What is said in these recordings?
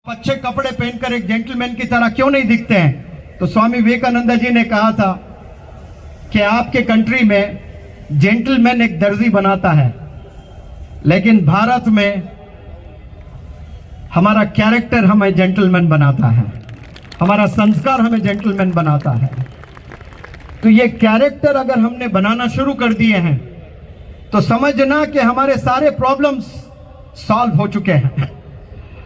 अच्छे कपड़े पहनकर एक जेंटलमैन की तरह क्यों नहीं दिखते हैं? तो स्वामी विवेकानंद जी ने कहा था कि आपके कंट्री में जेंटलमैन एक दर्जी बनाता है, लेकिन भारत में हमारा कैरेक्टर हमें जेंटलमैन बनाता है, हमारा संस्कार हमें जेंटलमैन बनाता है। तो ये कैरेक्टर अगर हमने बनाना शुरू कर दिए हैं तो समझना कि हमारे सारे प्रॉब्लम्स सॉल्व हो चुके हैं।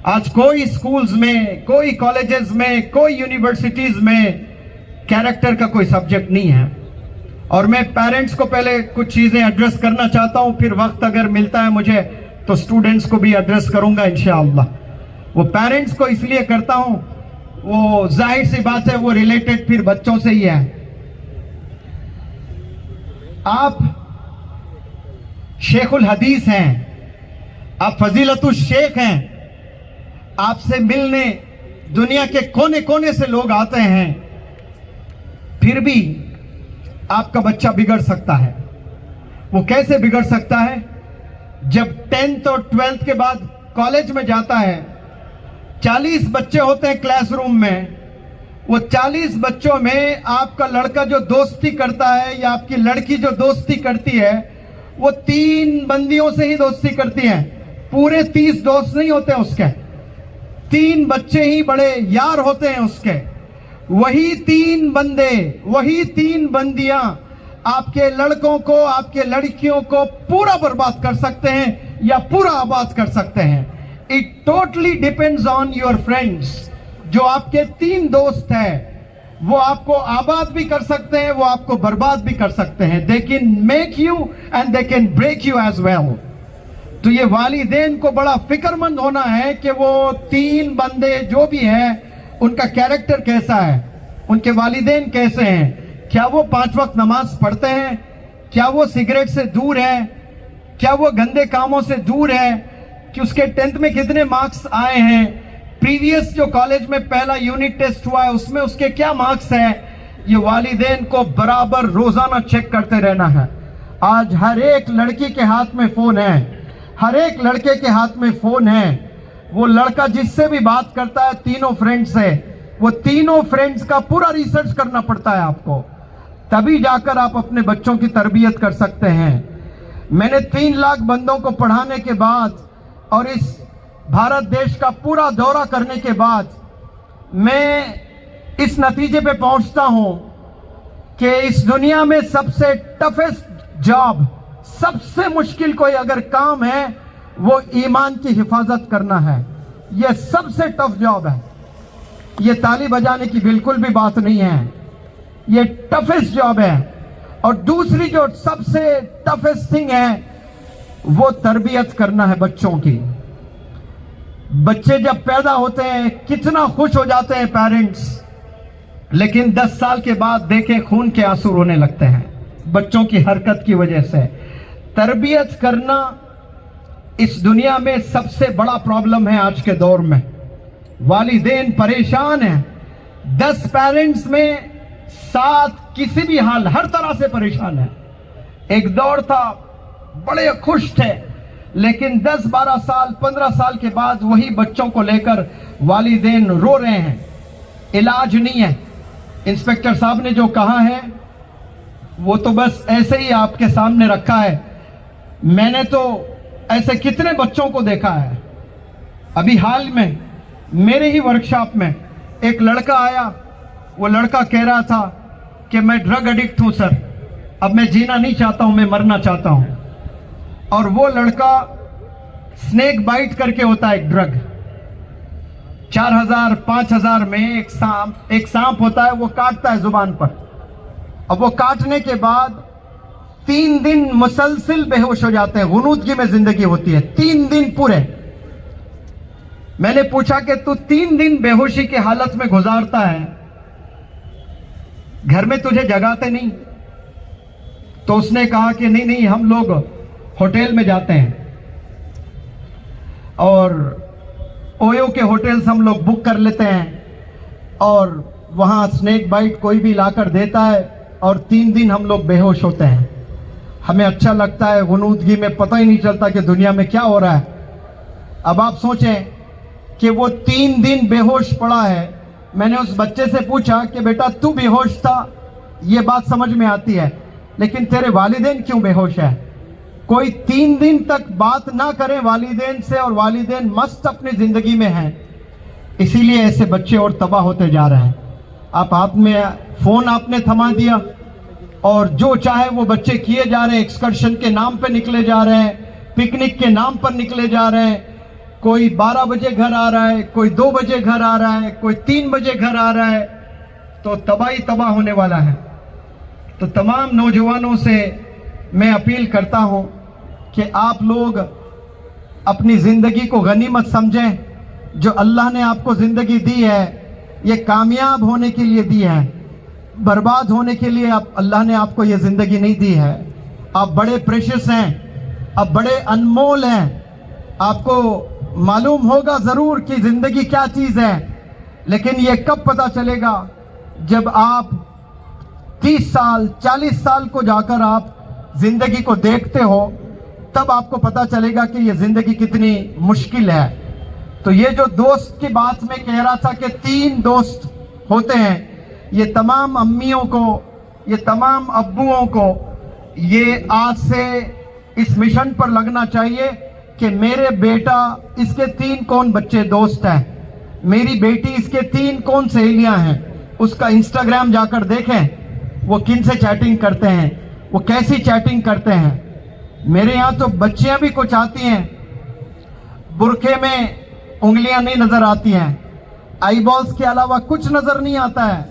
आज कोई स्कूल्स में, कोई कॉलेजेस में, कोई यूनिवर्सिटीज में कैरेक्टर का कोई सब्जेक्ट नहीं है। और मैं पेरेंट्स को पहले कुछ चीजें एड्रेस करना चाहता हूं, फिर वक्त अगर मिलता है मुझे तो स्टूडेंट्स को भी एड्रेस करूंगा इंशाअल्लाह। वो पेरेंट्स को इसलिए करता हूं, वो जाहिर सी बात है वो रिलेटेड फिर बच्चों से ही है। आप शेखुल हदीस हैं, आप फजीलतुल शेख हैं, आपसे मिलने दुनिया के कोने कोने से लोग आते हैं, फिर भी आपका बच्चा बिगड़ सकता है। वो कैसे बिगड़ सकता है? जब 10th और 12th के बाद कॉलेज में जाता है, 40 बच्चे होते हैं क्लासरूम में, वो 40 बच्चों में आपका लड़का जो दोस्ती करता है या आपकी लड़की जो दोस्ती करती है वो 3 बंदियों से ही दोस्ती करती है। पूरे 30 दोस्त नहीं होते उसके, 3 बच्चे ही बड़े यार होते हैं उसके। वही 3 बंदे, वही 3 बंदियां आपके लड़कों को, आपके लड़कियों को पूरा बर्बाद कर सकते हैं या पूरा आबाद कर सकते हैं। It totally depends on your friends. जो आपके 3 दोस्त हैं वो आपको आबाद भी कर सकते हैं, वो आपको बर्बाद भी कर सकते हैं। They can make you and they can break you as well. तो ये वालिदैन को बड़ा फिक्रमंद होना है कि वो 3 बंदे जो भी हैं उनका कैरेक्टर कैसा है, उनके वालिदैन कैसे हैं, क्या वो 5 वक्त नमाज पढ़ते हैं, क्या वो सिगरेट से दूर है, क्या वो गंदे कामों से दूर है, कि उसके 10th में कितने मार्क्स आए हैं, प्रीवियस जो कॉलेज में पहला यूनिट टेस्ट हुआ है उसमें उसके क्या मार्क्स हैं। ये वालिदैन को बराबर रोजाना चेक करते रहना है। आज हर एक लड़की के हाथ में फोन है, हर एक लड़के के हाथ में फोन है। वो लड़का जिससे भी बात करता है 3 फ्रेंड्स से, वो 3 फ्रेंड्स का पूरा रिसर्च करना पड़ता है आपको, तभी जाकर आप अपने बच्चों की तरबियत कर सकते हैं। मैंने 3 लाख बंदों को पढ़ाने के बाद और इस भारत देश का पूरा दौरा करने के बाद मैं इस नतीजे पे पहुंचता हूं कि इस दुनिया में सबसे टफेस्ट जॉब, सबसे मुश्किल कोई अगर काम है वो ईमान की हिफाजत करना है। यह सबसे टफ जॉब है। यह ताली बजाने की बिल्कुल भी बात नहीं है, यह टफेस्ट जॉब है। और दूसरी जो सबसे टफेस्ट थिंग है वो तरबियत करना है बच्चों की। बच्चे जब पैदा होते हैं कितना खुश हो जाते हैं पेरेंट्स, लेकिन 10 साल के बाद देखें खून के आंसू रोने लगते हैं बच्चों की हरकत की वजह से। तरबियत करना इस दुनिया में सबसे बड़ा प्रॉब्लम है आज के दौर में। वालिदैन परेशान हैं। 10 पेरेंट्स में 7 किसी भी हाल हर तरह से परेशान है। एक दौर था बड़े खुश थे, लेकिन 10, 12 साल, 15 साल के बाद वही बच्चों को लेकर वालिदैन रो रहे हैं। इलाज नहीं है। इंस्पेक्टर साहब ने जो कहा है वो तो बस ऐसे ही आपके सामने रखा है। मैंने तो ऐसे कितने बच्चों को देखा है। अभी हाल में मेरे ही वर्कशॉप में एक लड़का आया, वो लड़का कह रहा था कि मैं ड्रग एडिक्ट हूं सर, अब मैं जीना नहीं चाहता हूं, मैं मरना चाहता हूं। और वो लड़का स्नेक बाइट करके होता है एक ड्रग, 4000 5000 में एक सांप होता है, वो काटता है जुबान पर। अब वो काटने के बाद 3 दिन मुसलसिल बेहोश हो जाते हैं, गुनूदगी में जिंदगी होती है 3 दिन पूरे। मैंने पूछा कि तू 3 दिन बेहोशी की हालत में गुजारता है, घर में तुझे जगाते नहीं? तो उसने कहा कि नहीं नहीं, हम लोग होटल में जाते हैं और ओयो के होटल्स हम लोग बुक कर लेते हैं और वहां स्नेक बाइट कोई भी लाकर देता है और 3 दिन हम लोग बेहोश होते हैं। हमें अच्छा लगता है, गुनूदगी में पता ही नहीं चलता कि दुनिया में क्या हो रहा है। अब आप सोचें कि वो 3 दिन बेहोश पड़ा है। मैंने उस बच्चे से पूछा कि बेटा तू बेहोश था, ये बात समझ में आती है, लेकिन तेरे वालिदैन क्यों बेहोश है? कोई 3 दिन तक बात ना करे वालिदैन से, और वालिदैन मस्त अपनी जिंदगी में हैं। इसीलिए ऐसे बच्चे और तबाह होते जा रहे हैं। आप हाथ में फोन आपने थमा दिया और जो चाहे वो बच्चे किए जा रहे हैं। एक्सकर्शन के नाम पे निकले जा रहे हैं, पिकनिक के नाम पर निकले जा रहे हैं। कोई 12 बजे घर आ रहा है, कोई 2 बजे घर आ रहा है, कोई 3 बजे घर आ रहा है। तो तबाही तबाह होने वाला है। तो तमाम नौजवानों से मैं अपील करता हूं कि आप लोग अपनी जिंदगी को गनीमत समझें। जो अल्लाह ने आपको जिंदगी दी है, ये कामयाब होने के लिए दी है, बर्बाद होने के लिए अल्लाह ने आपको ये जिंदगी नहीं दी है। आप बड़े प्रेशियस हैं, आप बड़े अनमोल हैं। आपको मालूम होगा जरूर कि जिंदगी क्या चीज है, लेकिन ये कब पता चलेगा? जब आप 30 साल 40 साल को जाकर आप जिंदगी को देखते हो, तब आपको पता चलेगा कि ये जिंदगी कितनी मुश्किल है। तो ये जो दोस्त की बात मैं कह रहा था कि 3 दोस्त होते हैं, ये तमाम अम्मियों को, ये तमाम अब्बुओं को ये आज से इस मिशन पर लगना चाहिए कि मेरे बेटा, इसके 3 कौन बच्चे दोस्त हैं, मेरी बेटी, इसके 3 कौन सहेलियां हैं। उसका इंस्टाग्राम जाकर देखें, वो किन से चैटिंग करते हैं, वो कैसी चैटिंग करते हैं। मेरे यहाँ तो बच्चियां भी कुछ आती हैं, बुरखे में उंगलियां नहीं नजर आती हैं, आईबॉल्स के अलावा कुछ नजर नहीं आता है।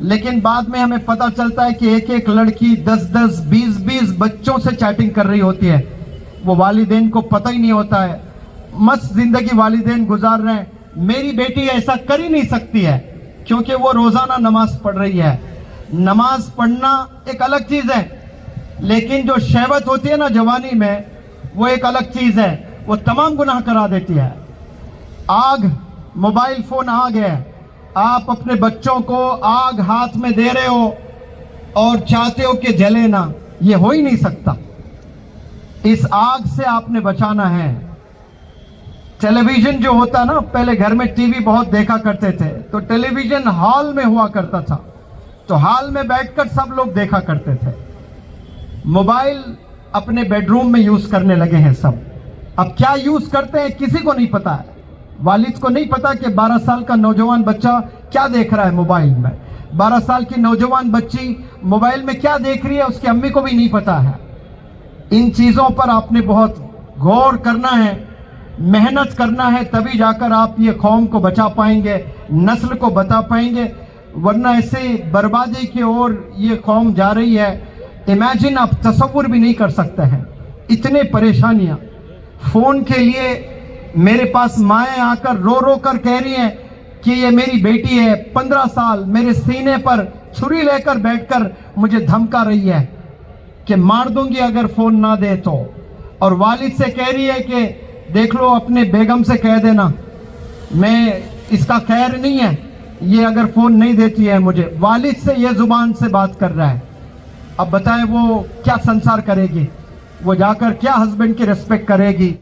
लेकिन बाद में हमें पता चलता है कि एक एक लड़की 10-10, 20-20 बच्चों से चैटिंग कर रही होती है। वो वालिदैन को पता ही नहीं होता है। मस्त जिंदगी वालिदैन गुजार रहे हैं। मेरी बेटी ऐसा कर ही नहीं सकती है, क्योंकि वो रोजाना नमाज पढ़ रही है। नमाज पढ़ना एक अलग चीज है, लेकिन जो शहवत होती है ना जवानी में, वो एक अलग चीज है। वो तमाम गुनाह करा देती है। आग, मोबाइल फोन आग है। आप अपने बच्चों को आग हाथ में दे रहे हो और चाहते हो कि जले ना, ये हो ही नहीं सकता। इस आग से आपने बचाना है। टेलीविजन जो होता ना, पहले घर में टीवी बहुत देखा करते थे, तो टेलीविजन हॉल में हुआ करता था, तो हॉल में बैठकर सब लोग देखा करते थे। मोबाइल अपने बेडरूम में यूज करने लगे हैं सब। अब क्या यूज करते हैं किसी को नहीं पता है। वालिद को नहीं पता कि 12 साल का नौजवान बच्चा क्या देख रहा है मोबाइल में। 12 साल की नौजवान बच्ची मोबाइल में क्या देख रही है, उसकी अम्मी को भी नहीं पता है। इन चीजों पर आपने बहुत गौर करना है, मेहनत करना है, तभी जाकर आप ये कौम को बचा पाएंगे, नस्ल को बचा पाएंगे। वरना ऐसे बर्बादी की ओर ये कौम जा रही है, इमेजिन, आप तसव्वुर भी नहीं कर सकते हैं। इतने परेशानियां फोन के लिए। मेरे पास माएँ आकर रो रो कर कह रही हैं कि ये मेरी बेटी है 15 साल, मेरे सीने पर छुरी लेकर बैठकर मुझे धमका रही है कि मार दूंगी अगर फोन ना दे तो। और वालिद से कह रही है कि देख लो, अपने बेगम से कह देना, मैं इसका खैर नहीं है, ये अगर फोन नहीं देती है मुझे। वालिद से ये जुबान से बात कर रहा है। अब बताएं वो क्या संसार करेगी, वो जाकर क्या हस्बैंड की रिस्पेक्ट करेगी।